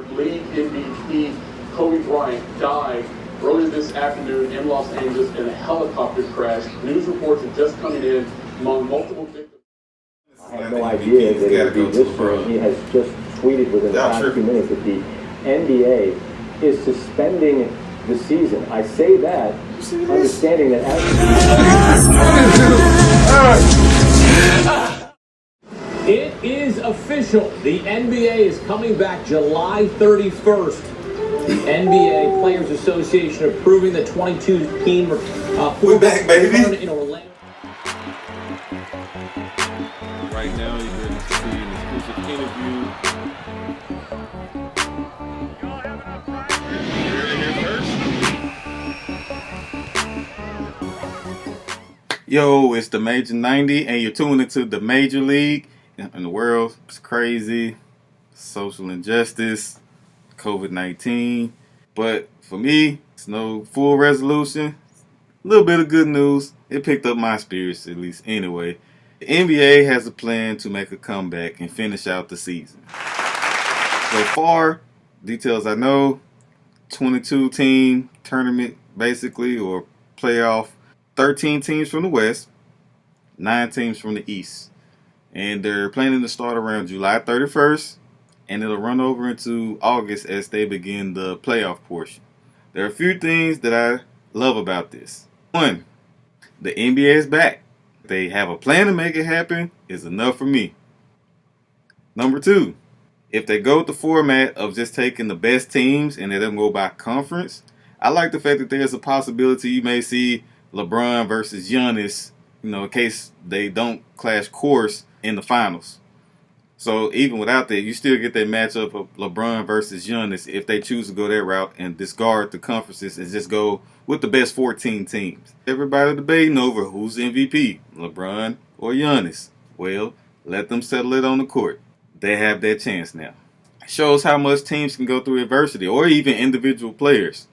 League MVP Kobe Bryant died earlier this afternoon in Los Angeles in a helicopter crash. News reports are just coming in among multiple victims. I had no idea that it would be this soon. He has just tweeted within the past few minutes that the NBA is suspending the season. I say that understanding that It is official. The NBA is coming back July 31st. The NBA Players Association approving the 22-team we're back, baby. In Orlando. Right now, you're going to see an exclusive interview. Yo, it's the Major 90, and you're tuning into the Major League. In the world, it's crazy, social injustice, COVID-19. But for me, it's no full resolution. A little bit of good news. It picked up my spirits, at least anyway. The NBA has a plan to make a comeback and finish out the season. So far, details I know, 22-team tournament basically, or playoff. 13 teams from the West, 9 teams from the East. And they're planning to start around July 31st, and it'll run over into August as they begin the playoff portion. There are a few things that I love about this. One, the NBA is back. They have a plan to make it happen is enough for me. Number two, if they go with the format of just taking the best teams and they don't go by conference, I like the fact that there's a possibility you may see LeBron versus Giannis, in case they don't clash course in the finals. So even without that, you still get that matchup of LeBron versus Giannis if they choose to go that route and discard the conferences and just go with the best 14 teams. Everybody debating over who's MVP, LeBron or Giannis. Well, let them settle it on the court. They have that chance now. It shows how much teams can go through adversity, or even individual players.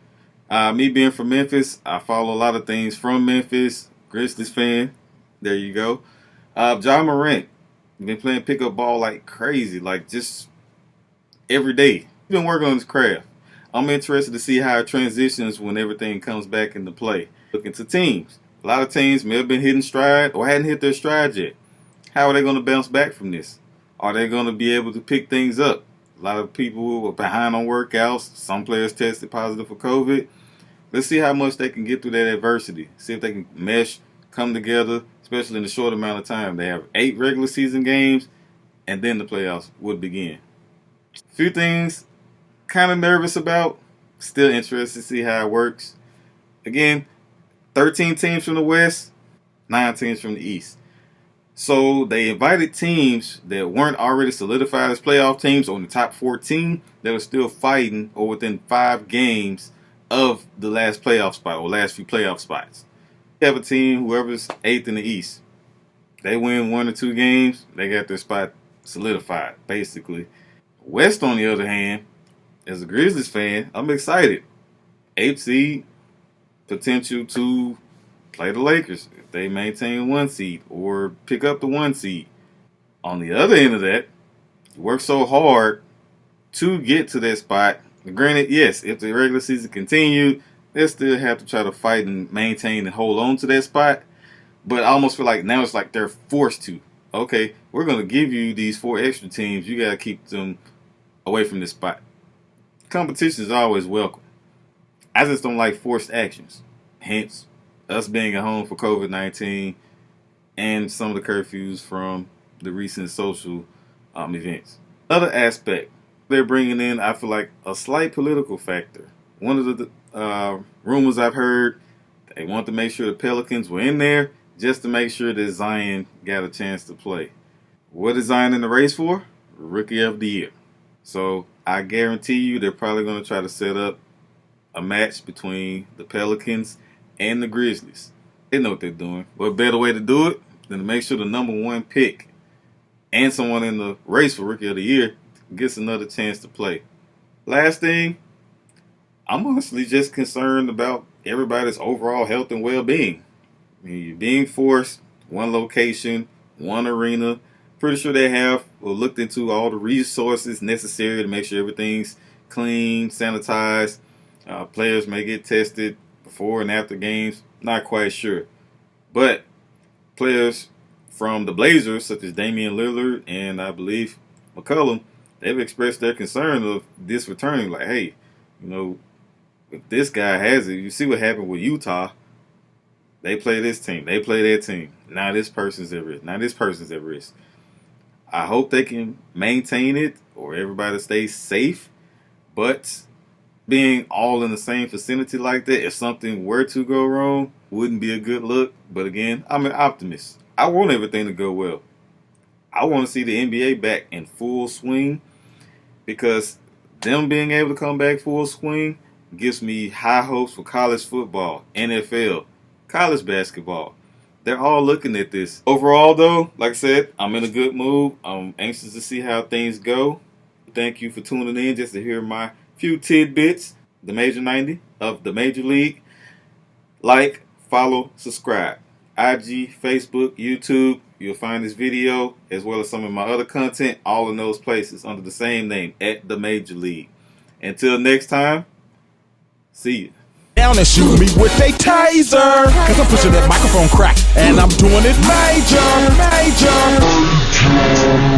Me being from Memphis, I follow a lot of things from Memphis. Grizzlies fan. There you go. Ja Morant. Been playing pickup ball like crazy, like just every day. He's been working on his craft. I'm interested to see how it transitions when everything comes back into play. Looking to teams. A lot of teams may have been hitting stride or hadn't hit their stride yet. How are they going to bounce back from this? Are they going to be able to pick things up? A lot of people were behind on workouts. Some players tested positive for COVID. Let's see how much they can get through that adversity. See if they can mesh, come together, especially in a short amount of time. They have 8 regular season games, and then the playoffs would begin. A few things kind of nervous about. Still interested to see how it works. Again, 13 teams from the West, 9 teams from the East. So they invited teams that weren't already solidified as playoff teams on the top 14 that are still fighting or within 5 games of the last playoff spot or last few playoff spots. You have a team, whoever's 8th in the East, they win 1 or 2 games, they got their spot solidified, basically. West, on the other hand, as a Grizzlies fan, I'm excited. 8th seed, potential to play the Lakers if they maintain 1 seed or pick up the 1 seed. On the other end of that, you work so hard to get to that spot. Granted, yes, if the regular season continued, they still have to try to fight and maintain and hold on to that spot. But I almost feel like now it's like they're forced to. Okay, we're going to give you these 4 extra teams. You got to keep them away from this spot. Competition is always welcome. I just don't like forced actions. Hence, us being at home for COVID-19 and some of the curfews from the recent social events. Other aspect, they're bringing in, I feel like, a slight political factor. One of the rumors I've heard, they want to make sure the Pelicans were in there just to make sure that Zion got a chance to play. What is Zion in the race for? Rookie of the Year. So I guarantee you they're probably going to try to set up a match between the Pelicans and the Grizzlies. They know what they're doing. What better way to do it than to make sure the number 1 pick and someone in the race for Rookie of the Year gets another chance to play. Last thing, I'm honestly just concerned about everybody's overall health and well-being. I mean, you're being forced, 1 location, 1 arena. Pretty sure they have looked into all the resources necessary to make sure everything's clean, sanitized. Players may get tested before and after games. Not quite sure. But players from the Blazers, such as Damian Lillard and I believe McCollum, they've expressed their concern of this returning. Like, hey, you know, if this guy has it, you see what happened with Utah. They play this team. They play their team. Now this person's at risk. Now this person's at risk. I hope they can maintain it or everybody stays safe. But being all in the same vicinity like that, if something were to go wrong, wouldn't be a good look. But again, I'm an optimist. I want everything to go well. I want to see the NBA back in full swing because them being able to come back full swing gives me high hopes for college football, NFL, college basketball. They're all looking at this. Overall, though, like I said, I'm in a good mood. I'm anxious to see how things go. Thank you for tuning in just to hear my few tidbits. The Major 90 of the Major League. Like, follow, subscribe. IG, Facebook, YouTube. You'll find this video as well as some of my other content all in those places under the same name, at the Major League. Until next time, see you. Down and shoot me with a taser, cause I'm pushing that microphone crack and I'm doing it major.